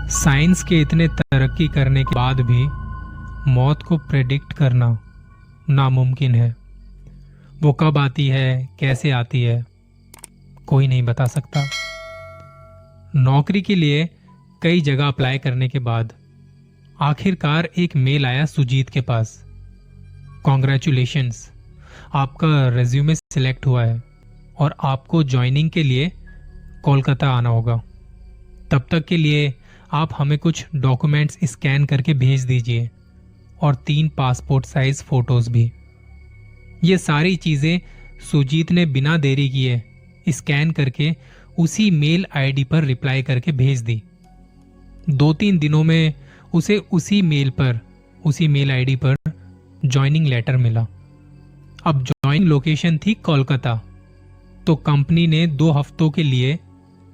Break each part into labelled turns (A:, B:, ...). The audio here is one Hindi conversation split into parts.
A: साइंस के इतने तरक्की करने के बाद भी मौत को प्रेडिक्ट करना नामुमकिन है। वो कब आती है, कैसे आती है, कोई नहीं बता सकता। नौकरी के लिए कई जगह अप्लाई करने के बाद आखिरकार एक मेल आया सुजीत के पास। कॉन्ग्रेचुलेशंस, आपका रेज्यूमे सिलेक्ट हुआ है और आपको ज्वाइनिंग के लिए कोलकाता आना होगा। तब तक के लिए आप हमें कुछ डॉक्यूमेंट्स स्कैन करके भेज दीजिए और 3 पासपोर्ट साइज फोटोज भी। ये सारी चीजें सुजीत ने बिना देरी किए स्कैन करके उसी मेल आईडी पर रिप्लाई करके भेज दी। 2-3 दिनों में उसे उसी मेल आईडी पर ज्वाइनिंग लेटर मिला। अब ज्वाइनिंग लोकेशन थी कोलकाता, तो कंपनी ने 2 हफ्तों के लिए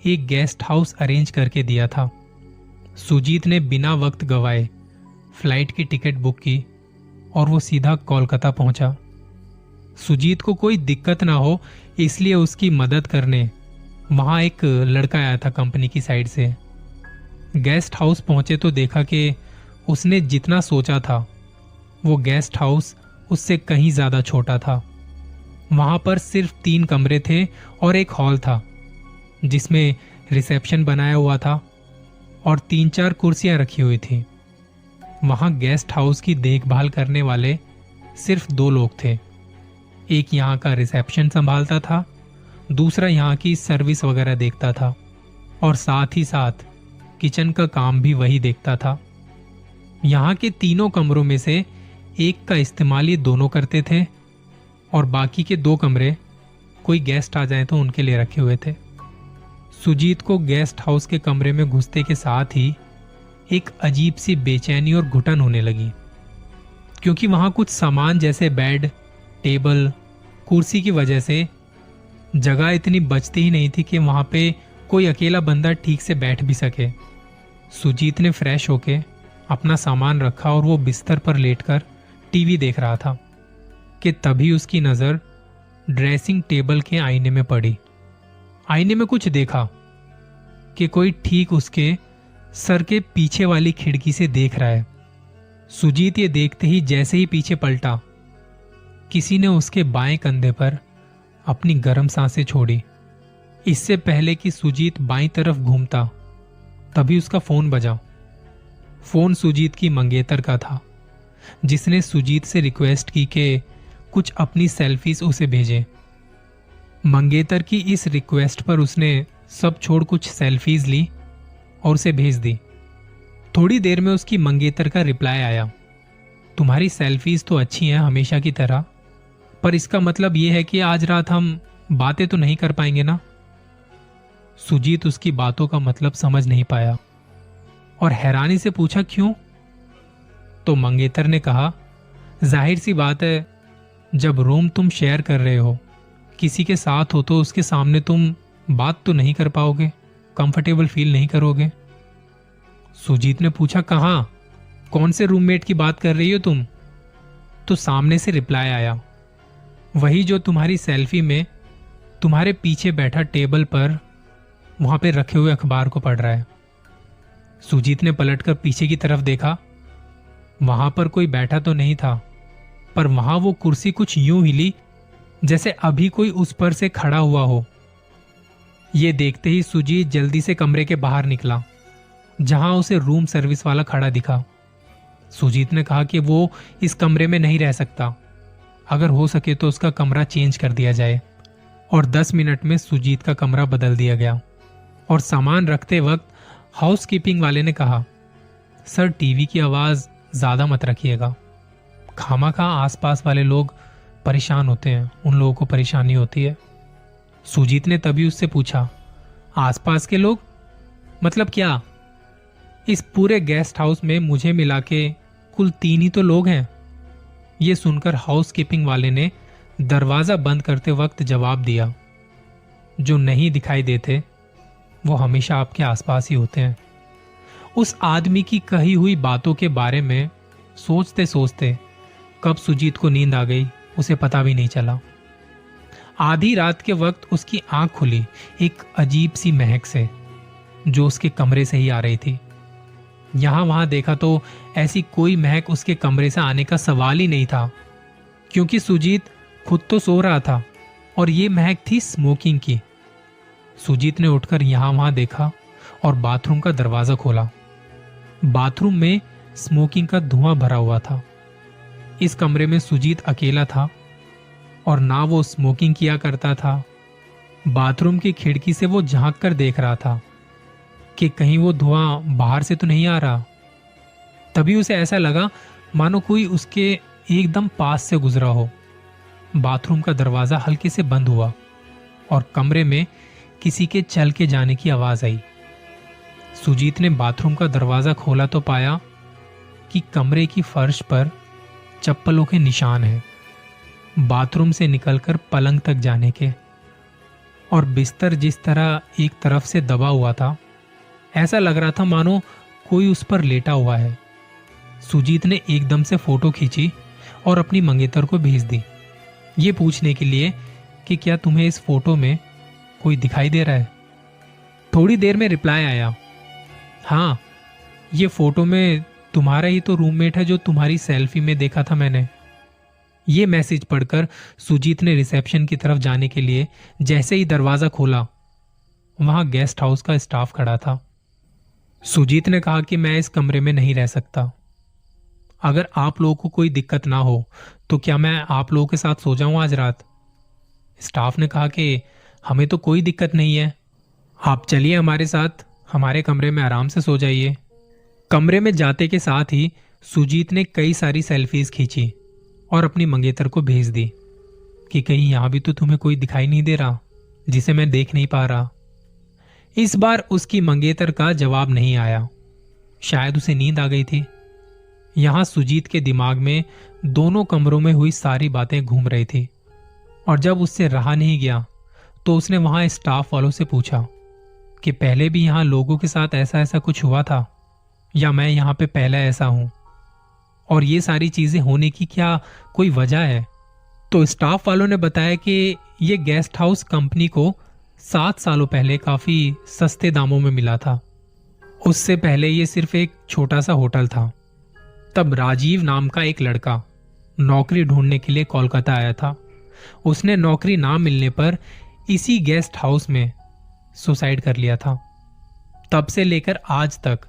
A: एक गेस्ट हाउस अरेंज करके दिया था। सुजीत ने बिना वक्त गवाए फ्लाइट की टिकट बुक की और वो सीधा कोलकाता पहुंचा। सुजीत को कोई दिक्कत ना हो इसलिए उसकी मदद करने वहां एक लड़का आया था कंपनी की साइड से। गेस्ट हाउस पहुंचे तो देखा कि उसने जितना सोचा था वो गेस्ट हाउस उससे कहीं ज्यादा छोटा था। वहां पर सिर्फ 3 कमरे थे और एक हॉल था जिसमें रिसेप्शन बनाया हुआ था और 3-4 कुर्सियां रखी हुई थी। वहां गेस्ट हाउस की देखभाल करने वाले सिर्फ 2 लोग थे। एक यहाँ का रिसेप्शन संभालता था, दूसरा यहाँ की सर्विस वगैरह देखता था और साथ ही साथ किचन का काम भी वही देखता था। यहाँ के 3 कमरों में से एक का इस्तेमाल ये दोनों करते थे और बाकी के 2 कमरे कोई गेस्ट आ जाए तो उनके लिए रखे हुए थे। सुजीत को गेस्ट हाउस के कमरे में घुसते के साथ ही एक अजीब सी बेचैनी और घुटन होने लगी, क्योंकि वहां कुछ सामान जैसे बेड, टेबल, कुर्सी की वजह से जगह इतनी बचती ही नहीं थी कि वहां पे कोई अकेला बंदा ठीक से बैठ भी सके। सुजीत ने फ्रेश होके अपना सामान रखा और वो बिस्तर पर लेटकर टीवी देख रहा था कि तभी उसकी नजर ड्रेसिंग टेबल के आईने में पड़ी। आईने में कुछ देखा कि कोई ठीक उसके सर के पीछे वाली खिड़की से देख रहा है। सुजीत ये देखते ही जैसे ही पीछे पलटा, किसी ने उसके बाएं कंधे पर अपनी गर्म सांसें छोड़ी। इससे पहले कि सुजीत बाईं तरफ घूमता तभी उसका फोन बजा। फोन सुजीत की मंगेतर का था, जिसने सुजीत से रिक्वेस्ट की कि कुछ अपनी सेल्फीज उसे भेजे। मंगेतर की इस रिक्वेस्ट पर उसने सब छोड़ कुछ सेल्फीज ली और उसे भेज दी। थोड़ी देर में उसकी मंगेतर का रिप्लाई आया, तुम्हारी सेल्फीज तो अच्छी हैं हमेशा की तरह, पर इसका मतलब यह है कि आज रात हम बातें तो नहीं कर पाएंगे ना। सुजीत उसकी बातों का मतलब समझ नहीं पाया और हैरानी से पूछा क्यों। तो मंगेतर ने कहा, जाहिर सी बात है, जब रूम तुम शेयर कर रहे हो, किसी के साथ हो तो उसके सामने तुम बात तो नहीं कर पाओगे, कंफर्टेबल फील नहीं करोगे। सुजीत ने पूछा, कहां, कौन से रूममेट की बात कर रही हो तुम? तो सामने से रिप्लाई आया, वही जो तुम्हारी सेल्फी में तुम्हारे पीछे बैठा टेबल पर वहां पे रखे हुए अखबार को पढ़ रहा है। सुजीत ने पलटकर पीछे की तरफ देखा। वहां पर कोई बैठा तो नहीं था, पर वहां वो कुर्सी कुछ यूं हिली जैसे अभी कोई उस पर से खड़ा हुआ हो। ये देखते ही सुजीत जल्दी से कमरे के बाहर निकला, जहां उसे रूम सर्विस वाला खड़ा दिखा। सुजीत ने कहा कि वो इस कमरे में नहीं रह सकता, अगर हो सके तो उसका कमरा चेंज कर दिया जाए। और 10 मिनट में सुजीत का कमरा बदल दिया गया और सामान रखते वक्त हाउसकीपिंग वाले ने कहा, सर टीवी की आवाज ज्यादा मत रखिएगा, खामखा आसपास वाले लोग परेशान होते हैं, उन लोगों को परेशानी होती है। सुजीत ने तभी उससे पूछा, आसपास के लोग मतलब क्या? इस पूरे गेस्ट हाउस में मुझे मिला के कुल 3 ही तो लोग हैं। यह सुनकर हाउसकीपिंग वाले ने दरवाजा बंद करते वक्त जवाब दिया, जो नहीं दिखाई देते वो हमेशा आपके आसपास ही होते हैं। उस आदमी की कही हुई बातों के बारे में सोचते सोचते कब सुजीत को नींद आ गई उसे पता भी नहीं चला। आधी रात के वक्त उसकी आंख खुली एक अजीब सी महक से, जो उसके कमरे से ही आ रही थी। यहाँ वहां देखा तो ऐसी कोई महक उसके कमरे से आने का सवाल ही नहीं था, क्योंकि सुजीत खुद तो सो रहा था और ये महक थी स्मोकिंग की। सुजीत ने उठकर यहाँ वहां देखा और बाथरूम का दरवाजा खोला। बाथरूम में स्मोकिंग का धुआं भरा हुआ था। इस कमरे में सुजीत अकेला था और ना वो स्मोकिंग किया करता था। बाथरूम की खिड़की से वो झांक कर देख रहा था कि कहीं वो धुआं बाहर से तो नहीं आ रहा। तभी उसे ऐसा लगा मानो कोई उसके एकदम पास से गुजरा हो। बाथरूम का दरवाजा हल्के से बंद हुआ और कमरे में किसी के चल के जाने की आवाज आई। सुजीत ने बाथरूम का दरवाजा खोला तो पाया कि कमरे की फर्श पर चप्पलों के निशान हैं, बाथरूम से निकलकर पलंग तक जाने के। और बिस्तर जिस तरह एक तरफ से दबा हुआ था, ऐसा लग रहा था मानो कोई उस पर लेटा हुआ है। सुजीत ने एकदम से फोटो खींची और अपनी मंगेतर को भेज दी, ये पूछने के लिए कि क्या तुम्हें इस फोटो में कोई दिखाई दे रहा है। थोड़ी देर में रिप्लाई आया, हाँ, ये फोटो में तुम्हारा ही तो रूममेट है जो तुम्हारी सेल्फी में देखा था मैंने। ये मैसेज पढ़कर सुजीत ने रिसेप्शन की तरफ जाने के लिए जैसे ही दरवाजा खोला, वहां गेस्ट हाउस का स्टाफ खड़ा था। सुजीत ने कहा कि मैं इस कमरे में नहीं रह सकता। अगर आप लोगों को कोई दिक्कत ना हो तो क्या मैं आप लोगों के साथ सो जाऊं आज रात। स्टाफ ने कहा कि हमें तो कोई दिक्कत नहीं है, आप चलिए हमारे साथ, हमारे कमरे में आराम से सो जाइए। कमरे में जाते के साथ ही सुजीत ने कई सारी सेल्फीज खींची और अपनी मंगेतर को भेज दी कि कहीं यहां भी तो तुम्हें कोई दिखाई नहीं दे रहा जिसे मैं देख नहीं पा रहा। इस बार उसकी मंगेतर का जवाब नहीं आया, शायद उसे नींद आ गई थी। यहां सुजीत के दिमाग में दोनों कमरों में हुई सारी बातें घूम रही थी और जब उससे रहा नहीं गया तो उसने वहां स्टाफ वालों से पूछा कि पहले भी यहां लोगों के साथ ऐसा ऐसा कुछ हुआ था या मैं यहां पे पहला ऐसा हूं और ये सारी चीजें होने की क्या कोई वजह है। तो स्टाफ वालों ने बताया कि ये गेस्ट हाउस कंपनी को 7 सालों पहले काफी सस्ते दामों में मिला था। उससे पहले ये सिर्फ एक छोटा सा होटल था। तब राजीव नाम का एक लड़का नौकरी ढूंढने के लिए कोलकाता आया था। उसने नौकरी ना मिलने पर इसी गेस्ट हाउस में सुसाइड कर लिया था। तब से लेकर आज तक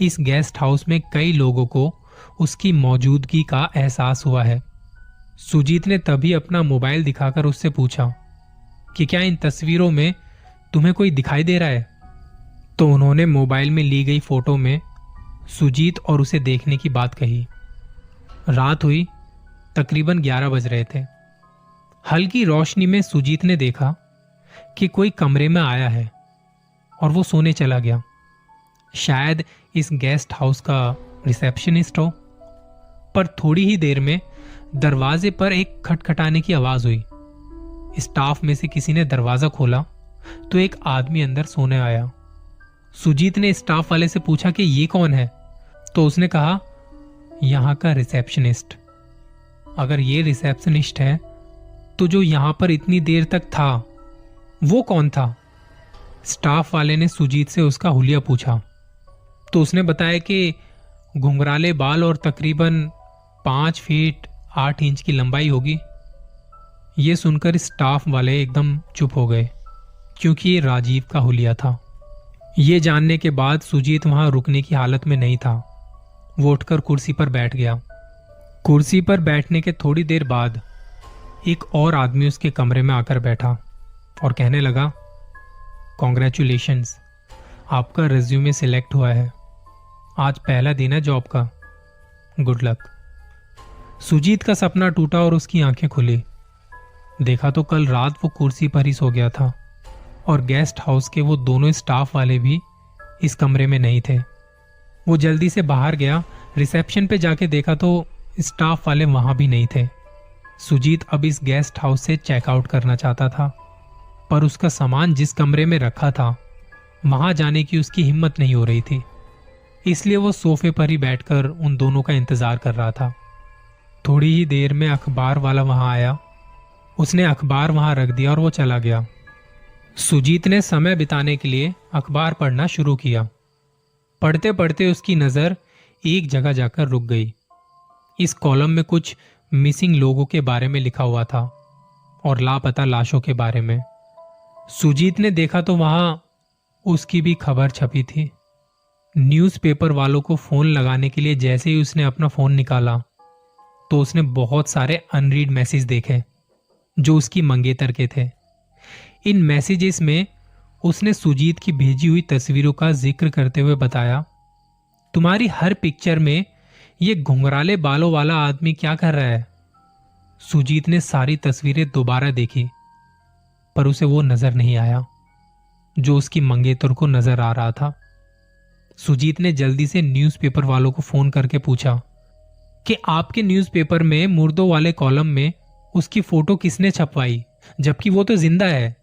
A: इस गेस्ट हाउस में कई लोगों को उसकी मौजूदगी का एहसास हुआ है। सुजीत ने तभी अपना मोबाइल दिखाकर उससे पूछा कि क्या इन तस्वीरों में तुम्हें कोई दिखाई दे रहा है। तो उन्होंने मोबाइल में ली गई फोटो में सुजीत और उसे देखने की बात कही। रात हुई, तकरीबन 11 बज रहे थे। हल्की रोशनी में सुजीत ने देखा कि कोई कमरे में आया है और वो सोने चला गया। शायद इस गेस्ट हाउस का रिसेप्शनिस्ट हो। पर थोड़ी ही देर में दरवाजे पर एक खटखटाने की आवाज हुई। स्टाफ में से किसी ने दरवाजा खोला तो एक आदमी अंदर सोने आया। सुजीत ने स्टाफ वाले से पूछा कि ये कौन है, तो उसने कहा यहां का रिसेप्शनिस्ट। अगर ये रिसेप्शनिस्ट है तो जो यहां पर इतनी देर तक था वो कौन था। स्टाफ वाले ने सुजीत से उसका हुलिया पूछा तो उसने बताया कि घुंघराले बाल और तकरीबन 5 फीट 8 इंच की लंबाई होगी। ये सुनकर स्टाफ वाले एकदम चुप हो गए, क्योंकि ये राजीव का हुलिया था। ये जानने के बाद सुजीत वहां रुकने की हालत में नहीं था। वो उठकर कुर्सी पर बैठ गया। कुर्सी पर बैठने के थोड़ी देर बाद एक और आदमी उसके कमरे में आकर बैठा और कहने लगा, कॉन्ग्रेचुलेशंस, आपका रिज्यूमे सिलेक्ट हुआ है। आज पहला दिन है जॉब का, गुड लक। सुजीत का सपना टूटा और उसकी आंखें खुली। देखा तो कल रात वो कुर्सी पर ही सो गया था और गेस्ट हाउस के वो दोनों स्टाफ वाले भी इस कमरे में नहीं थे। वो जल्दी से बाहर गया। रिसेप्शन पे जाके देखा तो स्टाफ वाले वहां भी नहीं थे। सुजीत अब इस गेस्ट हाउस से चेकआउट करना चाहता था, पर उसका सामान जिस कमरे में रखा था वहां जाने की उसकी हिम्मत नहीं हो रही थी। इसलिए वो सोफे पर ही बैठकर उन दोनों का इंतजार कर रहा था। थोड़ी ही देर में अखबार वाला वहां आया। उसने अखबार वहां रख दिया और वो चला गया। सुजीत ने समय बिताने के लिए अखबार पढ़ना शुरू किया। पढ़ते पढ़ते उसकी नज़र एक जगह जाकर रुक गई। इस कॉलम में कुछ मिसिंग लोगों के बारे में लिखा हुआ था और लापता लाशों के बारे में। सुजीत ने देखा तो वहां उसकी भी खबर छपी थी। न्यूज़पेपर वालों को फोन लगाने के लिए जैसे ही उसने अपना फोन निकाला तो उसने बहुत सारे अनरीड मैसेज देखे जो उसकी मंगेतर के थे। इन मैसेजेस में उसने सुजीत की भेजी हुई तस्वीरों का जिक्र करते हुए बताया, तुम्हारी हर पिक्चर में ये घुंघराले बालों वाला आदमी क्या कर रहा है। सुजीत ने सारी तस्वीरें दोबारा देखी पर उसे वो नजर नहीं आया जो उसकी मंगेतर को नजर आ रहा था। सुजीत ने जल्दी से न्यूज़पेपर वालों को फोन करके पूछा कि आपके न्यूज़पेपर में मुर्दों वाले कॉलम में उसकी फोटो किसने छपवाई, जबकि वो तो जिंदा है।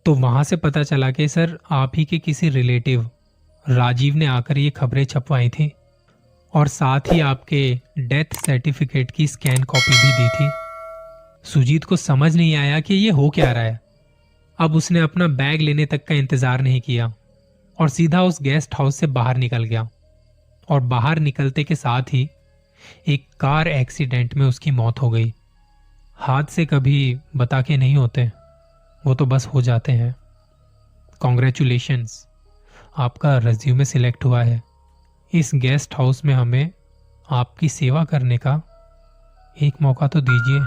A: तो वहां से पता चला कि सर आप ही के किसी रिलेटिव राजीव ने आकर ये खबरें छपवाई थी और साथ ही आपके डेथ सर्टिफिकेट की स्कैन कॉपी भी दी थी। सुजीत को समझ नहीं आया कि ये हो क्या रहा है। अब उसने अपना बैग लेने तक का इंतजार नहीं किया और सीधा उस गेस्ट हाउस से बाहर निकल गया। और बाहर निकलते के साथ ही एक कार एक्सीडेंट में उसकी मौत हो गई। हादसे कभी बता के नहीं होते, वो तो बस हो जाते हैं। कॉन्ग्रेचुलेशंस, आपका रेज्यूमे सिलेक्ट हुआ है। इस गेस्ट हाउस में हमें आपकी सेवा करने का एक मौका तो दीजिए।